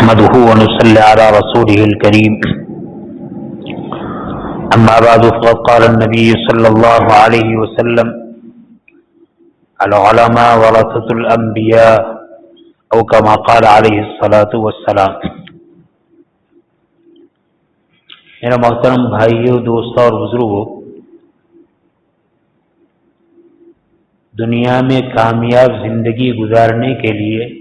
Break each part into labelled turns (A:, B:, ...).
A: نحمده ونصلي على رسوله الكريم أما بعد فقد قال النبي صلى الله عليه وسلم العلماء ورثة الأنبياء أو كما قال عليه الصلاة والسلام۔ میرا محترم بھائیو، دوستوں اور بزرگوں، دنیا میں کامیاب زندگی گزارنے کے لیے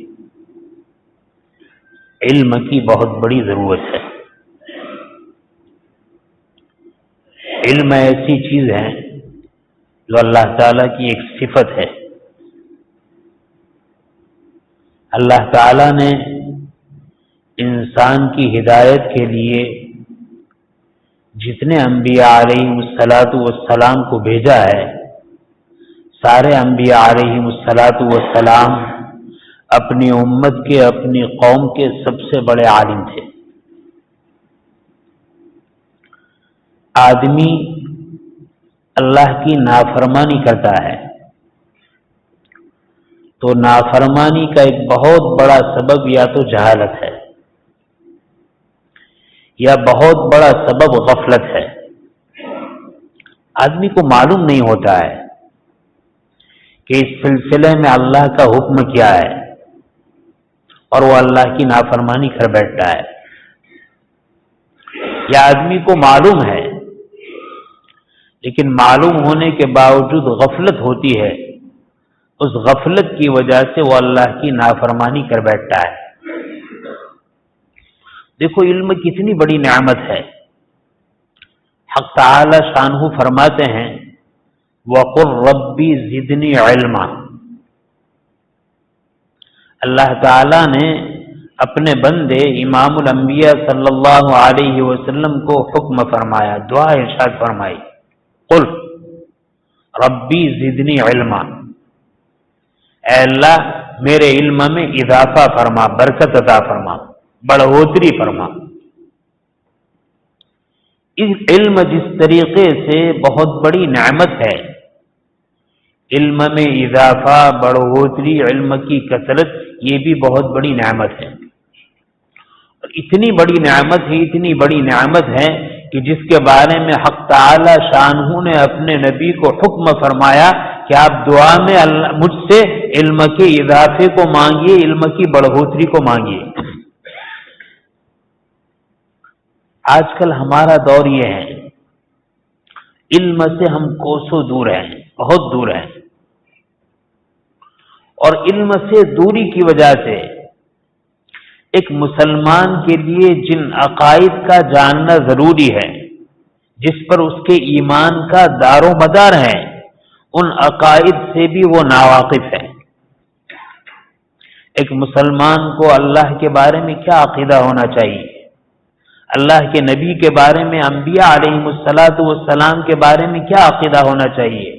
A: علم کی بہت بڑی ضرورت ہے۔ علم ایسی چیز ہے جو اللہ تعالیٰ کی ایک صفت ہے۔ اللہ تعالیٰ نے انسان کی ہدایت کے لیے جتنے انبیاء علیہم السلام کو بھیجا ہے، سارے انبیاء علیہم السلام اپنی امت کے، اپنی قوم کے سب سے بڑے عالم تھے۔ آدمی اللہ کی نافرمانی کرتا ہے تو نافرمانی کا ایک بہت بڑا سبب یا تو جہالت ہے یا بہت بڑا سبب غفلت ہے۔ آدمی کو معلوم نہیں ہوتا ہے کہ اس سلسلے میں اللہ کا حکم کیا ہے اور وہ اللہ کی نافرمانی کر بیٹھتا ہے، یا آدمی کو معلوم ہے لیکن معلوم ہونے کے باوجود غفلت ہوتی ہے، اس غفلت کی وجہ سے وہ اللہ کی نافرمانی کر بیٹھتا ہے۔ دیکھو علم کتنی بڑی نعمت ہے۔ حق تعالی شانہ فرماتے ہیں وَقُلْ رَبِّ زِدْنِي عِلْمًا۔ اللہ تعالی نے اپنے بندے امام الانبیاء صلی اللہ علیہ وسلم کو حکم فرمایا، دعا ارشاد فرمائی، قل ربی زدنی علما، اے اللہ میرے علم میں اضافہ فرما، برکت عطا فرما، بڑھوتری فرما۔ اس علم جس طریقے سے بہت بڑی نعمت ہے، علم میں اضافہ، بڑھوتری، علم کی کثرت، یہ بھی بہت بڑی نعمت ہے۔ اور اتنی بڑی نعمت ہے، اتنی بڑی نعمت ہے کہ جس کے بارے میں حق تعالی شانہ نے اپنے نبی کو حکم فرمایا کہ آپ دعا میں مجھ سے علم کے اضافے کو مانگیے، علم کی بڑھوتری کو مانگیے۔ آج کل ہمارا دور یہ ہے، علم سے ہم کوسوں دور ہیں، بہت دور ہیں، اور علم سے دوری کی وجہ سے ایک مسلمان کے لیے جن عقائد کا جاننا ضروری ہے، جس پر اس کے ایمان کا دار و مدار ہے، ان عقائد سے بھی وہ ناواقف ہے۔ ایک مسلمان کو اللہ کے بارے میں کیا عقیدہ ہونا چاہیے، اللہ کے نبی کے بارے میں، انبیاء علیہم السلام کے بارے میں کیا عقیدہ ہونا چاہیے،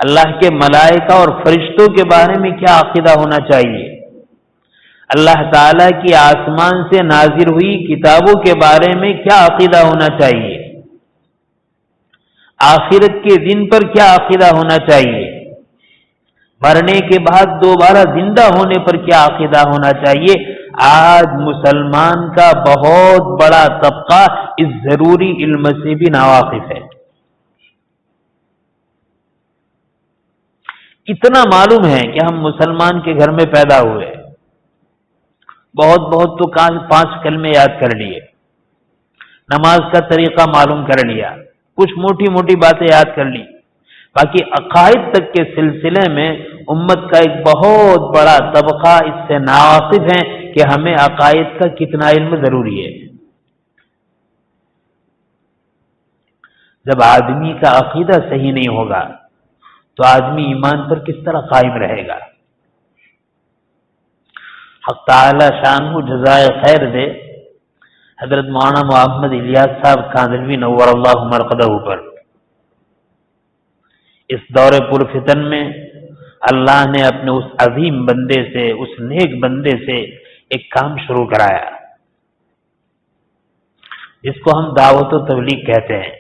A: اللہ کے ملائکہ اور فرشتوں کے بارے میں کیا عقیدہ ہونا چاہیے، اللہ تعالیٰ کی آسمان سے نازل ہوئی کتابوں کے بارے میں کیا عقیدہ ہونا چاہیے، آخرت کے دن پر کیا عقیدہ ہونا چاہیے، مرنے کے بعد دوبارہ زندہ ہونے پر کیا عقیدہ ہونا چاہیے۔ آج مسلمان کا بہت بڑا طبقہ اس ضروری علم سے بھی ناواقف ہے۔ اتنا معلوم ہے کہ ہم مسلمان کے گھر میں پیدا ہوئے، بہت تو 5 کلمے یاد کر لیے، نماز کا طریقہ معلوم کر لیا، کچھ موٹی موٹی باتیں یاد کر لی، باقی عقائد تک کے سلسلے میں امت کا ایک بہت بڑا طبقہ اس سے ناواقف ہے کہ ہمیں عقائد کا کتنا علم ضروری ہے۔ جب آدمی کا عقیدہ صحیح نہیں ہوگا تو آدمی ایمان پر کس طرح قائم رہے گا۔ حق تعالی شانہ جزائے خیر دے حضرت مولانا محمد الیاس صاحب کاندھلوی نور اللہ مرقدہ پر اس دور پرفتن میں اللہ نے اپنے اس عظیم بندے سے، اس نیک بندے سے ایک کام شروع کرایا جس کو ہم دعوت و تبلیغ کہتے ہیں۔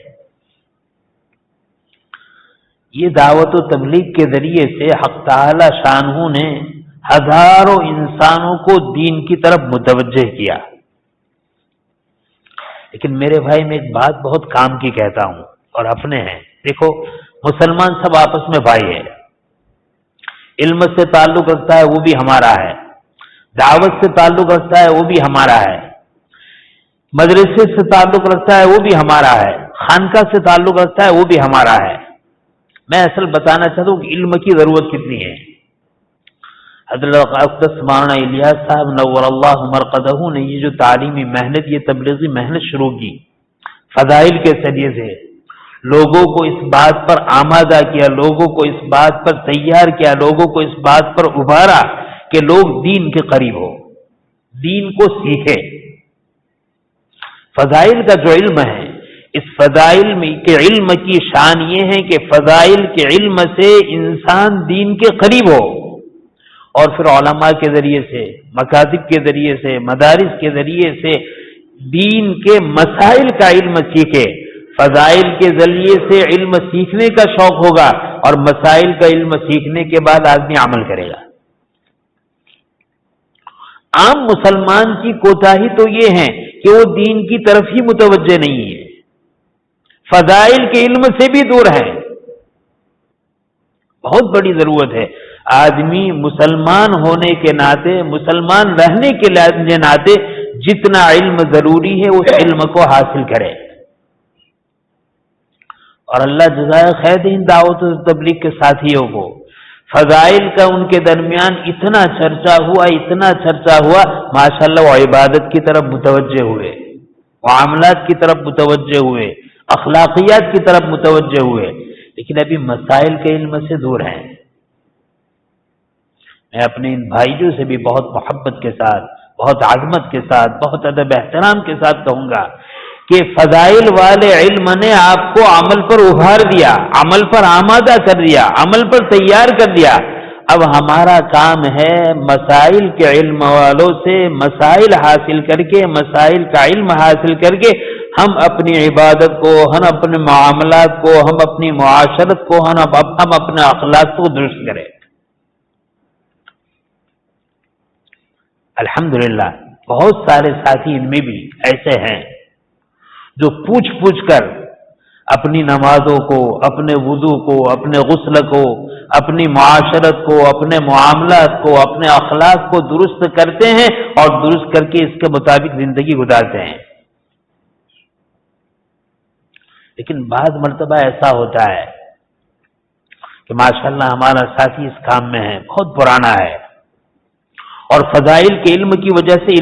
A: یہ دعوت و تبلیغ کے ذریعے سے حق تعالی شانہ نے ہزاروں انسانوں کو دین کی طرف متوجہ کیا. لیکن میرے بھائی میں ایک بات بہت کام کی کہتا ہوں اور اپنے ہیں. دیکھو مسلمان سب آپس میں بھائی ہے. علم سے تعلق رکھتا ہے وہ بھی ہمارا ہے، دعوت سے تعلق رکھتا ہے وہ بھی ہمارا ہے، مدرسے سے تعلق رکھتا ہے وہ بھی ہمارا ہے، خانقاہ سے تعلق رکھتا ہے وہ بھی ہمارا ہے. میں اصل بتانا چاہتا ہوں کہ علم کی ضرورت کتنی ہے. حضرت اقدس مولانا الیاس صاحب نور اللہ مرقدہ نے یہ جو تعلیمی محنت، یہ تبلیغی محنت شروع کی، فضائل کے ذریعے سے لوگوں کو اس بات پر آمادہ کیا، لوگوں کو اس بات پر تیار کیا، لوگوں کو اس بات پر ابھارا کہ لوگ دین کے قریب ہو، دین کو سیکھے. فضائل کا جو علم ہے، اس فضائل میں کے علم کی شان یہ ہے کہ فضائل کے علم سے انسان دین کے قریب ہو، اور پھر علماء کے ذریعے سے، مکاتب کے ذریعے سے، مدارس کے ذریعے سے دین کے مسائل کا علم سیکھے. فضائل کے ذریعے سے علم سیکھنے کا شوق ہوگا اور مسائل کا علم سیکھنے کے بعد آدمی عمل کرے گا. عام مسلمان کی کوتاہی تو یہ ہے کہ وہ دین کی طرف ہی متوجہ نہیں ہے، فضائل کے علم سے بھی دور ہے. بہت بڑی ضرورت ہے آدمی مسلمان ہونے کے ناطے، مسلمان رہنے کے ناطے جتنا علم ضروری ہے اس علم کو حاصل کرے. اور اللہ جزائے خیر دے ان دعوت و تبلیغ کے ساتھیوں کو. فضائل کا ان کے درمیان اتنا چرچا ہوا، اتنا چرچا ہوا، ماشاءاللہ وہ عبادت کی طرف متوجہ ہوئے، معاملات کی طرف متوجہ ہوئے، اخلاقیات کی طرف متوجہ ہوئے، لیکن ابھی مسائل کے علم سے دور ہیں. میں اپنے ان بھائیوں سے بھی بہت محبت کے ساتھ، بہت عظمت کے ساتھ، بہت ادب احترام کے ساتھ کہوں گا کہ فضائل والے علم نے آپ کو عمل پر ابھار دیا، عمل پر آمادہ کر دیا، عمل پر تیار کر دیا. اب ہمارا کام ہے مسائل کے علم والوں سے مسائل حاصل کر کے، مسائل کا علم حاصل کر کے ہم اپنی عبادت کو، ہم اپنے معاملات کو، ہم اپنی معاشرت کو، ہم اپنے اخلاق کو درست کریں. الحمدللہ بہت سارے ساتھی ان میں بھی ایسے ہیں جو پوچھ پوچھ کر اپنی نمازوں کو، اپنے وضو کو، اپنے غسل کو، اپنی معاشرت کو، اپنے معاملات کو، اپنے اخلاق کو درست کرتے ہیں اور درست کر کے اس کے مطابق زندگی گزارتے ہیں. لیکن بعض مرتبہ ایسا ہوتا ہے کہ ماشاءاللہ ہمارا ساتھی اس کام میں ہے، بہت پرانا ہے، اور فضائل کے علم کی وجہ سے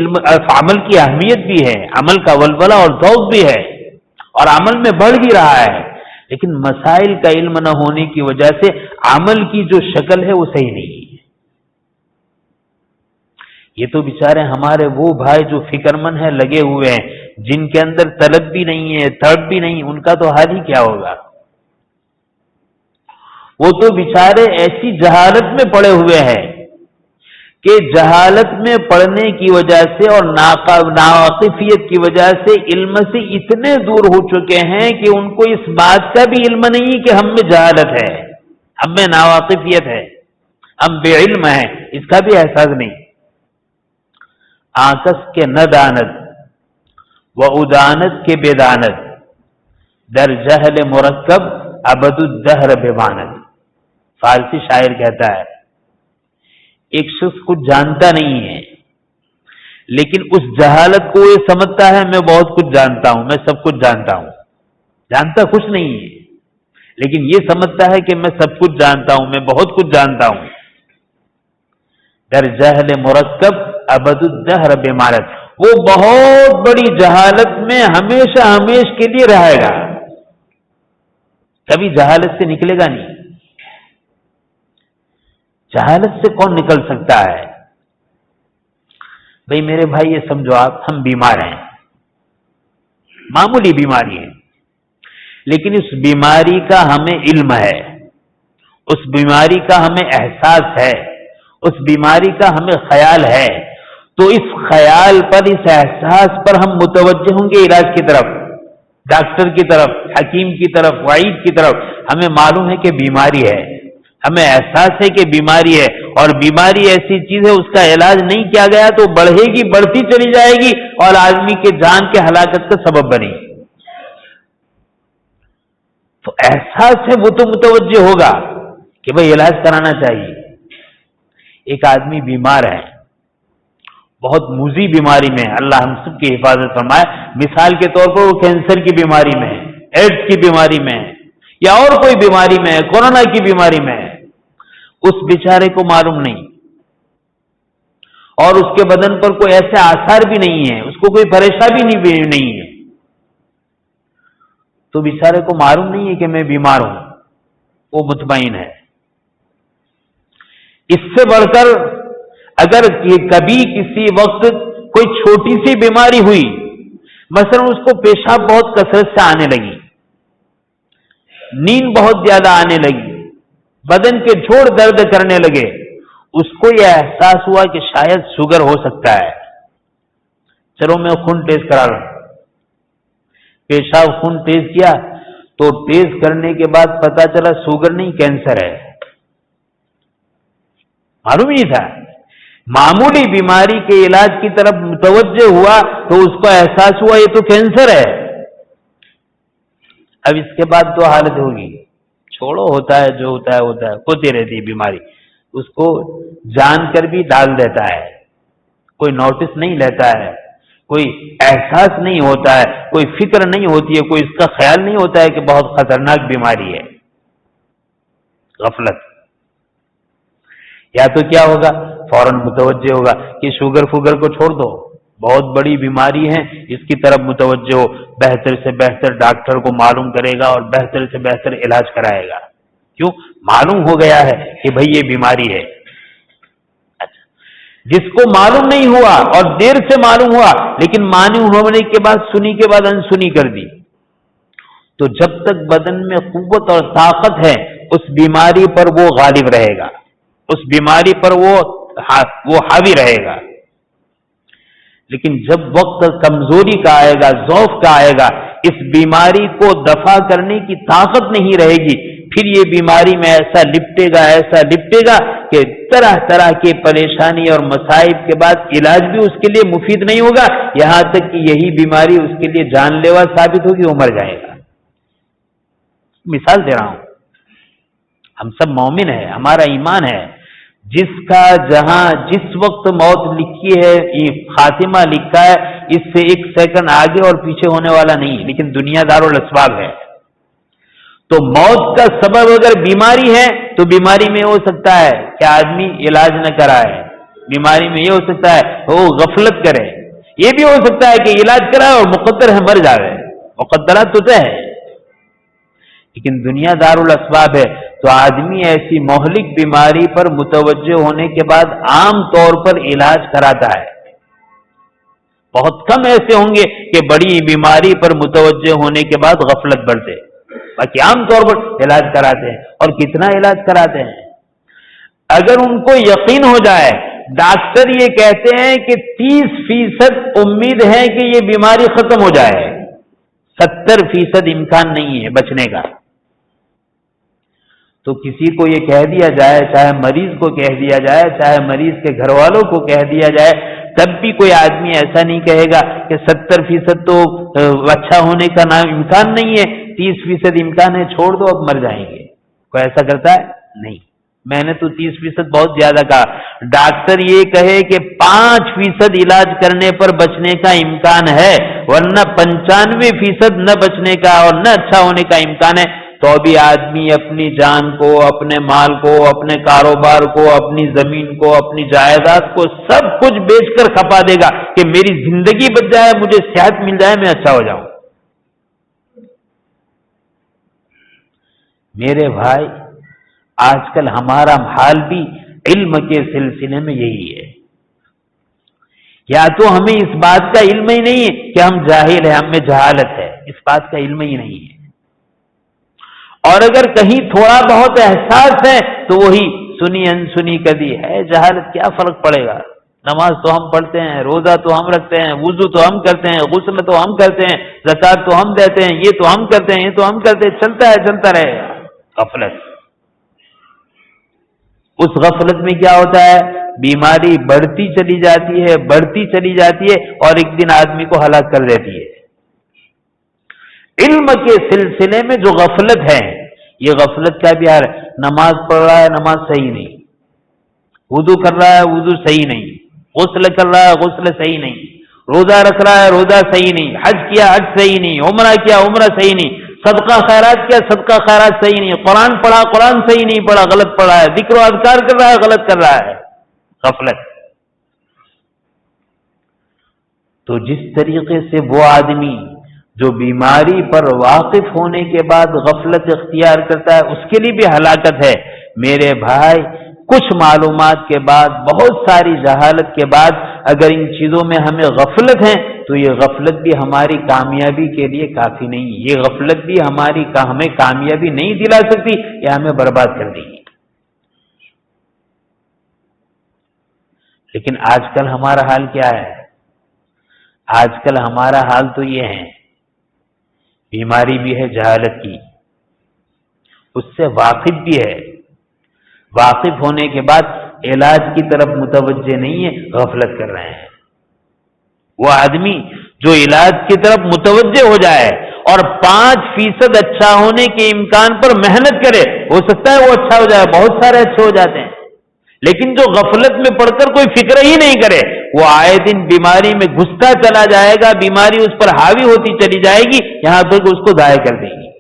A: عمل کی اہمیت بھی ہے، عمل کا ولولہ اور ذوق بھی ہے، اور عمل میں بڑھ بھی رہا ہے. لیکن مسائل کا علم نہ ہونے کی وجہ سے عمل کی جو شکل ہے وہ صحیح نہیں ہے. یہ تو بیچارے ہمارے وہ بھائی جو فکر مند ہیں، لگے ہوئے ہیں، جن کے اندر طلب بھی نہیں ہے، تڑپ بھی نہیں، ان کا تو حال ہی کیا ہوگا. وہ تو بیچارے ایسی جہالت میں پڑے ہوئے ہیں کہ جہالت میں پڑھنے کی وجہ سے اور ناواقفیت کی وجہ سے علم سے اتنے دور ہو چکے ہیں کہ ان کو اس بات کا بھی علم نہیں کہ ہم میں جہالت ہے، ہم میں ناواقفیت ہے، ہم بے علم ہیں، اس کا بھی احساس نہیں. آکس کے نہ دانت و ادانت کے بے دانت، در جہل مرکب ابد الدہر بمانت. فارسی شاعر کہتا ہے ایک شخص کچھ جانتا نہیں ہے، لیکن اس جہالت کو یہ سمجھتا ہے میں بہت کچھ جانتا ہوں، میں سب کچھ جانتا ہوں. جانتا کچھ نہیں ہے، لیکن یہ سمجھتا ہے کہ میں سب کچھ جانتا ہوں، میں بہت کچھ جانتا ہوں. در جہل مرکب ابد الدہر بمارت، وہ بہت بڑی جہالت میں ہمیشہ ہمیش کے لیے رہے گا، کبھی جہالت سے نکلے گا نہیں. جہالت سے کون نکل سکتا ہے؟ بھئی میرے بھائی یہ سمجھو آپ، ہم بیمار ہیں، معمولی بیماری ہے، لیکن اس بیماری کا ہمیں علم ہے، اس بیماری کا ہمیں احساس ہے، اس بیماری کا ہمیں خیال ہے. تو اس خیال پر، اس احساس پر ہم متوجہ ہوں گے علاج کی طرف، ڈاکٹر کی طرف، حکیم کی طرف، وعید کی طرف. ہمیں معلوم ہے کہ بیماری ہے، ہمیں احساس ہے کہ بیماری ہے، اور بیماری ایسی چیز ہے اس کا علاج نہیں کیا گیا تو بڑھے گی، بڑھتی چلی جائے گی اور آدمی کے جان کے ہلاکت کا سبب بنے گی۔ تو احساس ہے وہ تو متوجہ ہوگا کہ بھئی علاج کرانا چاہیے۔ ایک آدمی بیمار ہے، بہت موذی بیماری میں ہے، اللہ ہم سب کی حفاظت فرمائے، مثال کے طور پر وہ کینسر کی بیماری میں ہے، ایڈز کی بیماری میں ہے، یا اور کوئی بیماری میں ہے، کورونا کی بیماری میں ہے، اس بیچارے کو معلوم نہیں، اور اس کے بدن پر کوئی ایسے آثار بھی نہیں ہے، اس کو کوئی پریشانی بھی نہیں ہے، تو بیچارے کو معلوم نہیں ہے کہ میں بیمار ہوں، وہ مطمئن ہے۔ اس سے بڑھ کر اگر کبھی کسی وقت کوئی چھوٹی سی بیماری ہوئی، مثلا اس کو پیشاب بہت کثرت سے آنے لگی، نیند بہت زیادہ آنے لگی، بدن کے جوڑ درد کرنے لگے، اس کو یہ احساس ہوا کہ شاید شوگر ہو سکتا ہے، چلو میں خون ٹیسٹ کرا لوں۔ پیشاب خون ٹیسٹ کیا تو ٹیسٹ کرنے کے بعد پتا چلا شوگر نہیں، کینسر ہے۔ معلوم ہی تھا، معمولی بیماری کے علاج کی طرف متوجہ ہوا تو اس کو احساس ہوا یہ تو کینسر ہے۔ اب اس کے بعد تو حالت ہوگی، چھوڑو، ہوتا ہے جو ہوتا ہے ہوتا ہے، ہوتی رہتی ہے بیماری، اس کو جان کر بھی ڈال دیتا ہے، کوئی نوٹس نہیں لیتا ہے، کوئی احساس نہیں ہوتا ہے، کوئی فکر نہیں ہوتی ہے، کوئی اس کا خیال نہیں ہوتا ہے کہ بہت خطرناک بیماری ہے۔ غفلت۔ یا تو کیا ہوگا، فوراً متوجہ ہوگا کہ شوگر فوگر کو چھوڑ دو، بہت بڑی بیماری ہے، اس کی طرف متوجہ ہو، بہتر سے بہتر ڈاکٹر کو معلوم کرے گا اور بہتر سے بہتر علاج کرائے گا۔ کیوں؟ معلوم ہو گیا ہے کہ بھئی یہ بیماری ہے۔ جس کو معلوم نہیں ہوا اور دیر سے معلوم ہوا، لیکن معلوم ہونے کے بعد سنی کے بعد انسنی کر دی، تو جب تک بدن میں قوت اور طاقت ہے اس بیماری پر وہ غالب رہے گا، اس بیماری پر وہ حاوی رہے گا۔ لیکن جب وقت کمزوری کا آئے گا، ضعف کا آئے گا، اس بیماری کو دفع کرنے کی طاقت نہیں رہے گی، پھر یہ بیماری میں ایسا لپٹے گا، ایسا لپٹے گا کہ طرح طرح کی پریشانی اور مصائب کے بعد علاج بھی اس کے لیے مفید نہیں ہوگا، یہاں تک کہ یہی بیماری اس کے لیے جان لیوا ثابت ہوگی، وہ مر جائے گا۔ مثال دے رہا ہوں، ہم سب مومن ہیں، ہمارا ایمان ہے، جس کا جہاں جس وقت موت لکھی ہے، خاتمہ لکھا ہے، اس سے ایک سیکنڈ آگے اور پیچھے ہونے والا نہیں، لیکن دنیا دار الاسباب ہے۔ تو موت کا سبب اگر بیماری ہے تو بیماری میں ہو سکتا ہے کہ آدمی علاج نہ کرائے، بیماری میں یہ ہو سکتا ہے وہ غفلت کرے، یہ بھی ہو سکتا ہے کہ علاج کرائے اور مقدر ہے مر جائے، مقدرات تو طے ہے، لیکن دنیا دار الاسباب ہے، تو آدمی ایسی مہلک بیماری پر متوجہ ہونے کے بعد عام طور پر علاج کراتا ہے۔ بہت کم ایسے ہوں گے کہ بڑی بیماری پر متوجہ ہونے کے بعد غفلت برتے، باقی عام طور پر علاج کراتے ہیں، اور کتنا علاج کراتے ہیں۔ اگر ان کو یقین ہو جائے، ڈاکٹر یہ کہتے ہیں کہ 30% امید ہے کہ یہ بیماری ختم ہو جائے، 70% امکان نہیں ہے بچنے کا، تو کسی کو یہ کہہ دیا جائے، چاہے مریض کو کہہ دیا جائے، چاہے مریض کے گھر والوں کو کہہ دیا جائے، تب بھی کوئی آدمی ایسا نہیں کہے گا کہ 70% تو اچھا ہونے کا امکان نہیں ہے، 30% امکان ہے، چھوڑ دو اب مر جائیں گے۔ کوئی ایسا کرتا ہے؟ نہیں۔ میں نے تو 30% بہت زیادہ کہا، ڈاکٹر یہ کہے کہ 5% علاج کرنے پر بچنے کا امکان ہے، ورنہ 95% نہ بچنے کا اور نہ اچھا ہونے کا امکان ہے، تو بھی آدمی اپنی جان کو، اپنے مال کو، اپنے کاروبار کو، اپنی زمین کو، اپنی جائیداد کو سب کچھ بیچ کر کھپا دے گا کہ میری زندگی بچ جائے، مجھے صحت مل جائے، میں اچھا ہو جاؤں۔ میرے بھائی، آج کل ہمارا حال بھی علم کے سلسلے میں یہی ہے، یا تو ہمیں اس بات کا علم ہی نہیں ہے کہ ہم جاہل ہیں، ہم میں جہالت ہے، اس بات کا علم ہی نہیں ہے، اور اگر کہیں تھوڑا بہت احساس ہے تو وہی سنی انسنی کدی ہے، جہالت کیا فرق پڑے گا، نماز تو ہم پڑھتے ہیں، روزہ تو ہم رکھتے ہیں، وضو تو ہم کرتے ہیں، غسل تو ہم کرتے ہیں، زکات تو ہم دیتے ہیں، یہ تو ہم کرتے ہیں، یہ تو ہم کرتے ہیں، چلتا ہے، چلتا رہے گا۔ غفلت۔ اس غفلت میں کیا ہوتا ہے؟ بیماری بڑھتی چلی جاتی ہے، بڑھتی چلی جاتی ہے، اور ایک دن آدمی کو ہلاک کر دیتی ہے۔ علم کے سلسلے میں جو غفلت ہے، یہ غفلت کا بھی حال ہے۔ نماز پڑھ رہا ہے، نماز صحیح نہیں، وضو کر رہا ہے، وضو صحیح نہیں، غسل کر رہا ہے، غسل صحیح نہیں، روزہ رکھ رہا ہے، روزہ صحیح نہیں، حج کیا، حج صحیح نہیں، عمرہ کیا، عمرہ صحیح نہیں، صدقہ خیرات کیا، صدقہ خیرات صحیح نہیں، قرآن پڑھا، قرآن صحیح نہیں پڑھا، غلط پڑھا ہے، ذکر و اذکار کر رہا ہے، غلط کر رہا ہے، غفلت۔ تو جس طریقے سے وہ آدمی جو بیماری پر واقف ہونے کے بعد غفلت اختیار کرتا ہے، اس کے لیے بھی ہلاکت ہے۔ میرے بھائی، کچھ معلومات کے بعد، بہت ساری جہالت کے بعد اگر ان چیزوں میں ہمیں غفلت ہے تو یہ غفلت بھی ہماری کامیابی کے لیے کافی نہیں، یہ غفلت بھی ہمیں کامیابی نہیں دلا سکتی، یہ ہمیں برباد کر دے گی۔ لیکن آج کل ہمارا حال کیا ہے؟ آج کل ہمارا حال تو یہ ہے، بیماری بھی ہے جہالت کی، اس سے واقف بھی ہے، واقف ہونے کے بعد علاج کی طرف متوجہ نہیں ہے، غفلت کر رہے ہیں۔ وہ آدمی جو علاج کی طرف متوجہ ہو جائے اور 5% اچھا ہونے کے امکان پر محنت کرے، ہو سکتا ہے وہ اچھا ہو جائے، بہت سارے اچھے ہو جاتے ہیں، لیکن جو غفلت میں پڑھ کر کوئی فکر ہی نہیں کرے، وہ آئے دن بیماری میں گھستا چلا جائے گا، بیماری اس پر حاوی ہوتی چلی جائے گی، یہاں تک اس کو ضائع کر دے گی۔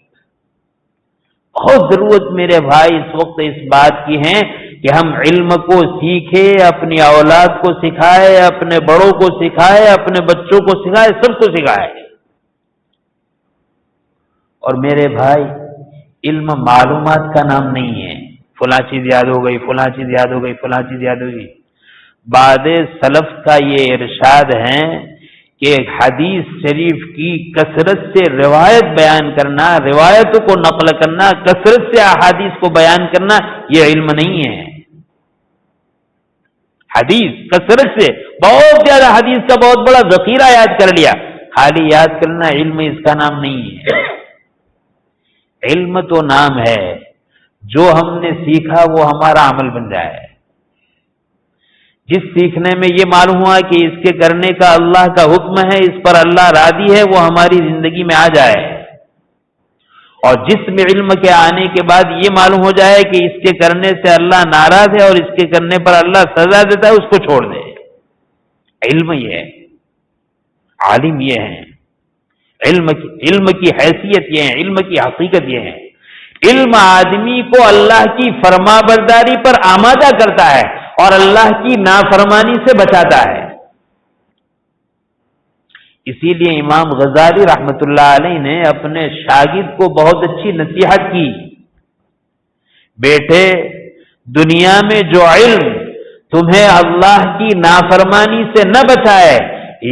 A: بہت ضرورت میرے بھائی اس وقت اس بات کی ہے کہ ہم علم کو سیکھے، اپنی اولاد کو سکھائے، اپنے بڑوں کو سکھائے، اپنے بچوں کو سکھائے، سب کو سکھائے۔ اور میرے بھائی، علم معلومات کا نام نہیں ہے، فلاں چیز یاد ہو گئی، فلاں چیز یاد ہو گئی، فلاں چیز یاد ہو گئی۔ بعد سلف کا یہ ارشاد ہے کہ حدیث شریف کی کثرت سے روایت بیان کرنا، روایتوں کو نقل کرنا، کثرت سے احادیث کو بیان کرنا، یہ علم نہیں ہے۔ حدیث کثرت سے بہت زیادہ حدیث کا بہت بڑا ذخیرہ یاد کر لیا، خالی یاد کرنا علم اس کا نام نہیں ہے۔ علم تو نام ہے، جو ہم نے سیکھا وہ ہمارا عمل بن جائے۔ جس سیکھنے میں یہ معلوم ہوا کہ اس کے کرنے کا اللہ کا حکم ہے، اس پر اللہ راضی ہے، وہ ہماری زندگی میں آ جائے، اور جس میں علم کے آنے کے بعد یہ معلوم ہو جائے کہ اس کے کرنے سے اللہ ناراض ہے اور اس کے کرنے پر اللہ سزا دیتا ہے، اس کو چھوڑ دے۔ علم یہ ہے، عالم یہ ہے، علم کی حیثیت یہ ہے، علم کی حقیقت یہ ہے۔ علم آدمی کو اللہ کی فرما برداری پر آمادہ کرتا ہے اور اللہ کی نافرمانی سے بچاتا ہے۔ اسی لیے امام غزالی رحمت اللہ علیہ نے اپنے شاگرد کو بہت اچھی نصیحت کی، بیٹے، دنیا میں جو علم تمہیں اللہ کی نافرمانی سے نہ بچائے،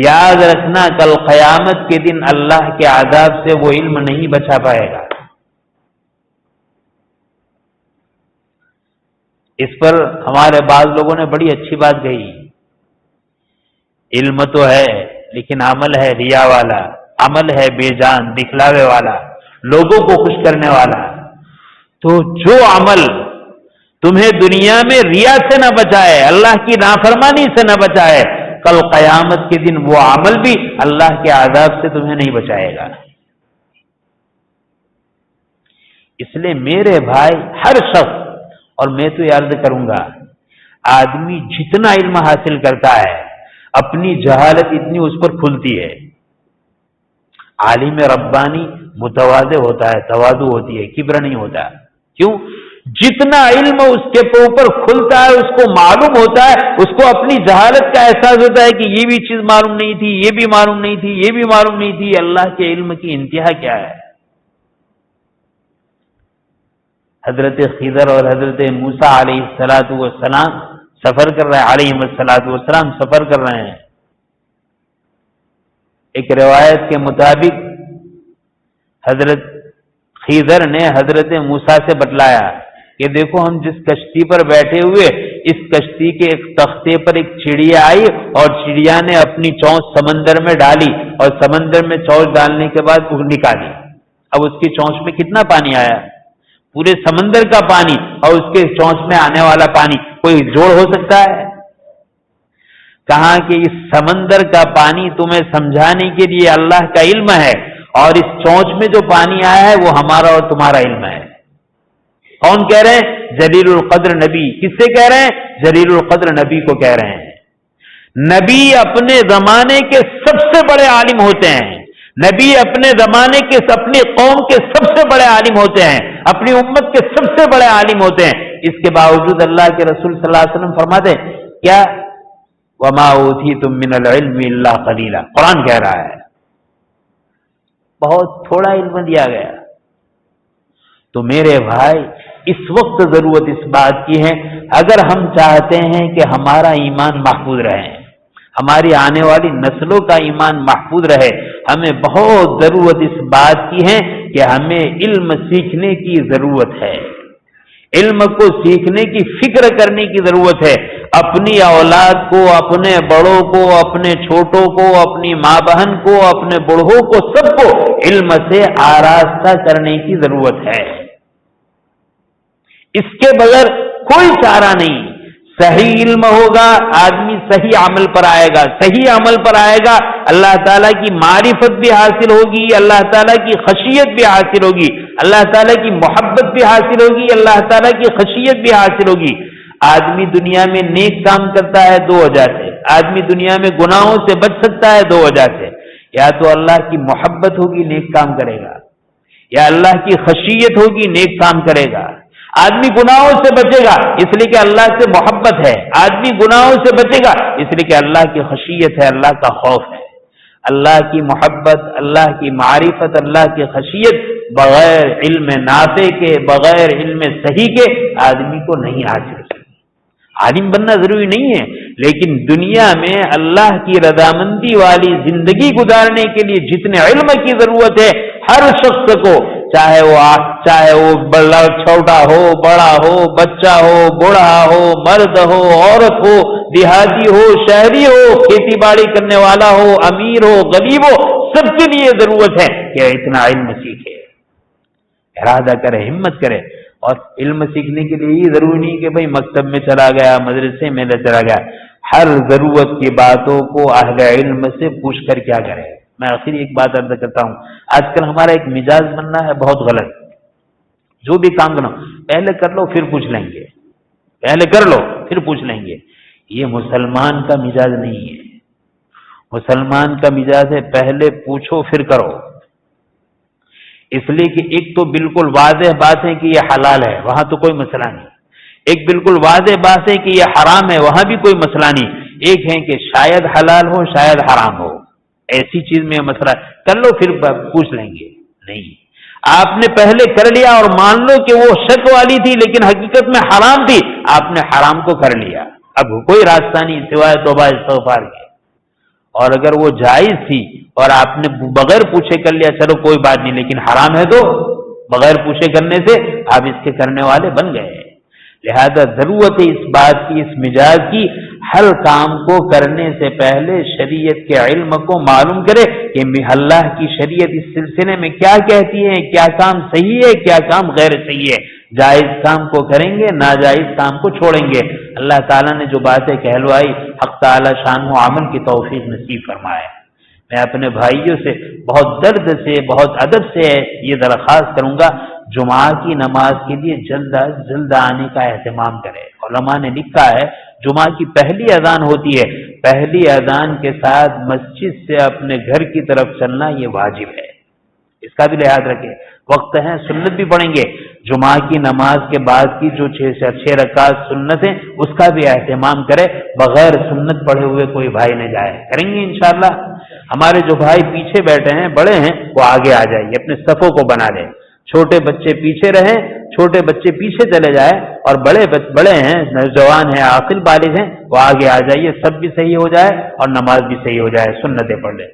A: یاد رکھنا کل قیامت کے دن اللہ کے عذاب سے وہ علم نہیں بچا پائے گا۔ اس پر ہمارے بعض لوگوں نے بڑی اچھی بات کہی، علم تو ہے لیکن عمل ہے ریا والا، عمل ہے بے جان دکھلاوے والا، لوگوں کو خوش کرنے والا۔ تو جو عمل تمہیں دنیا میں ریا سے نہ بچائے، اللہ کی نافرمانی سے نہ بچائے، کل قیامت کے دن وہ عمل بھی اللہ کے عذاب سے تمہیں نہیں بچائے گا۔ اس لیے میرے بھائی، ہر شخص، اور میں تو یہ عرض کروں گا، آدمی جتنا علم حاصل کرتا ہے اپنی جہالت اتنی اس پر کھلتی ہے۔ عالم ربانی متواضع ہوتا ہے، تواضع ہوتی ہے، کبر نہیں ہوتا۔ کیوں؟ جتنا علم اس کے اوپر کھلتا ہے، اس کو معلوم ہوتا ہے، اس کو اپنی جہالت کا احساس ہوتا ہے کہ یہ بھی چیز معلوم نہیں تھی، یہ بھی معلوم نہیں تھی، یہ بھی معلوم نہیں تھی۔ اللہ کے علم کی انتہا کیا ہے؟ حضرت خضر اور حضرت موسیٰ علیہ السلام سفر کر رہے ہیں، علیہ السلام سفر کر رہے ہیں۔ ایک روایت کے مطابق حضرت خضر نے حضرت موسیٰ سے بتلایا کہ دیکھو، ہم جس کشتی پر بیٹھے ہوئے، اس کشتی کے ایک تختے پر ایک چڑیا آئی اور چڑیا نے اپنی چونچ سمندر میں ڈالی، اور سمندر میں چونچ ڈالنے کے بعد وہ نکالی۔ اب اس کی چونچ میں کتنا پانی آیا؟ پورے سمندر کا پانی اور اس کے چونچ میں آنے والا پانی کوئی جوڑ ہو سکتا ہے؟ کہا کہ اس سمندر کا پانی تمہیں سمجھانے کے لیے اللہ کا علم ہے، اور اس چونچ میں جو پانی آیا ہے وہ ہمارا اور تمہارا علم ہے۔ کون کہہ رہے ہیں؟ جلیل القدر نبی۔ کس سے کہہ رہے ہیں؟ جلیل القدر نبی کو کہہ رہے ہیں۔ نبی اپنے زمانے کے سب سے بڑے عالم ہوتے ہیں، نبی اپنے زمانے کے اپنی قوم کے سب سے بڑے عالم ہوتے ہیں، اپنی امت کے سب سے بڑے عالم ہوتے ہیں۔ اس کے باوجود اللہ کے رسول صلی اللہ علیہ وسلم فرماتے ہیں کیا؟ وما اوتیتم من العلم الا قلیلا، قرآن کہہ رہا ہے بہت تھوڑا علم دیا گیا۔ تو میرے بھائی اس وقت ضرورت اس بات کی ہے، اگر ہم چاہتے ہیں کہ ہمارا ایمان محفوظ رہے، ہماری آنے والی نسلوں کا ایمان محفوظ رہے، ہمیں بہت ضرورت اس بات کی ہے کہ ہمیں علم سیکھنے کی ضرورت ہے، علم کو سیکھنے کی فکر کرنے کی ضرورت ہے۔ اپنی اولاد کو، اپنے بڑوں کو، اپنے چھوٹوں کو، اپنی ماں بہن کو، اپنے بڑھوں کو، سب کو علم سے آراستہ کرنے کی ضرورت ہے۔ اس کے بغیر کوئی چارہ نہیں۔ صحیح علم ہوگا، آدمی صحیح عمل پر آئے گا، صحیح عمل پر آئے گا، اللہ تعالیٰ کی معرفت بھی حاصل ہوگی، اللہ تعالیٰ کی خشیت بھی حاصل ہوگی، اللہ تعالیٰ کی محبت بھی حاصل ہوگی، اللہ تعالیٰ کی خشیت بھی حاصل ہوگی۔ آدمی دنیا میں نیک کام کرتا ہے دو وجہ سے، آدمی دنیا میں گناہوں سے بچ سکتا ہے دو وجہ سے، یا تو اللہ کی محبت ہوگی نیک کام کرے گا، یا اللہ کی خشیت ہوگی نیک کام کرے گا۔ آدمی گناہوں سے بچے گا اس لیے کہ اللہ سے محبت ہے، آدمی گناہوں سے بچے گا اس لیے کہ اللہ کی خشیت ہے، اللہ کا خوف ہے۔ اللہ کی محبت، اللہ کی معرفت، اللہ کی خشیت بغیر علم نافع کے، بغیر علم صحیح کے آدمی کو نہیں حاصل ہوتی۔ عالم بننا ضروری نہیں ہے، لیکن دنیا میں اللہ کی رضامندی والی زندگی گزارنے کے لیے جتنے علم کی ضرورت ہے ہر شخص کو، چاہے وہ چھوٹا ہو، بڑا ہو، بچہ ہو، بوڑھا ہو، مرد ہو، عورت ہو، دیہاتی ہو، شہری ہو، کھیتی باڑی کرنے والا ہو، امیر ہو، غریب ہو، سب کے لیے ضرورت ہے کہ اتنا علم سیکھے، ارادہ کرے، ہمت کرے۔ اور علم سیکھنے کے لیے یہ ضروری نہیں کہ بھئی مکتب میں چلا گیا، مدرسے میں چلا گیا، ہر ضرورت کی باتوں کو اہل علم سے پوچھ کر کیا کرے۔ میں آخر ایک بات عرض کرتا ہوں، آج کل ہمارا ایک مزاج بننا ہے بہت غلط، جو بھی کام کرنا پہلے کر لو پھر پوچھ لیں گے، پہلے کر لو پھر پوچھ لیں گے۔ یہ مسلمان کا مزاج نہیں ہے، مسلمان کا مزاج ہے پہلے پوچھو پھر کرو۔ اس لیے کہ ایک تو بالکل واضح بات ہے کہ یہ حلال ہے، وہاں تو کوئی مسئلہ نہیں، ایک بالکل واضح بات ہے کہ یہ حرام ہے، وہاں بھی کوئی مسئلہ نہیں، ایک ہے کہ شاید حلال ہو شاید حرام ہو، ایسی چیز میں مسئلہ کر لو پھر پوچھ لیں گے، نہیں، آپ نے پہلے کر لیا اور مان لو کہ وہ شک والی تھی لیکن حقیقت میں حرام تھی، آپ نے حرام کو کر لیا، اب کوئی راستہ نہیں سوائے توبہ استغفار کے۔ اور اگر وہ جائز تھی اور آپ نے بغیر پوچھے کر لیا چلو کوئی بات نہیں، لیکن حرام ہے تو بغیر پوچھے کرنے سے آپ اس کے کرنے والے بن گئے۔ لہذا ضرورت ہے اس بات کی، اس مزاج کی، ہر کام کو کرنے سے پہلے شریعت کے علم کو معلوم کرے کہ اللہ کی شریعت اس سلسلے میں کیا کہتی ہے، کیا کام صحیح ہے، کیا کام غیر صحیح ہے، جائز کام کو کریں گے، ناجائز کام کو چھوڑیں گے۔ اللہ تعالیٰ نے جو باتیں کہلوائی حق تعالیٰ شان و عمل کی توفیق نصیب فرمائے۔ میں اپنے بھائیوں سے بہت درد سے، بہت ادب سے یہ درخواست کروں گا، جمعہ کی نماز کے لیے جلد آنے کا اہتمام کرے۔ علماء نے لکھا ہے جمعہ کی پہلی اذان ہوتی ہے، پہلی اذان کے ساتھ مسجد سے اپنے گھر کی طرف چلنا یہ واجب ہے، اس کا بھی لحاظ رکھے۔ وقت ہے سنت بھی پڑھیں گے، جمعہ کی نماز کے بعد کی جو 6 رکعت سنت ہیں اس کا بھی اہتمام کرے، بغیر سنت پڑھے ہوئے کوئی بھائی نہ جائے، کریں گے انشاءاللہ۔ ہمارے جو بھائی پیچھے بیٹھے ہیں بڑے ہیں وہ آگے آ جائیے، اپنے صفوں کو بنا لیں، چھوٹے بچے پیچھے رہیں، چھوٹے بچے پیچھے چلے جائیں، اور بڑے ہیں، نوجوان ہیں، عاقل بالغ ہیں، وہ آگے آ جائیے، سب بھی صحیح ہو جائے اور نماز بھی صحیح ہو جائے، سنتیں پڑھ لیں۔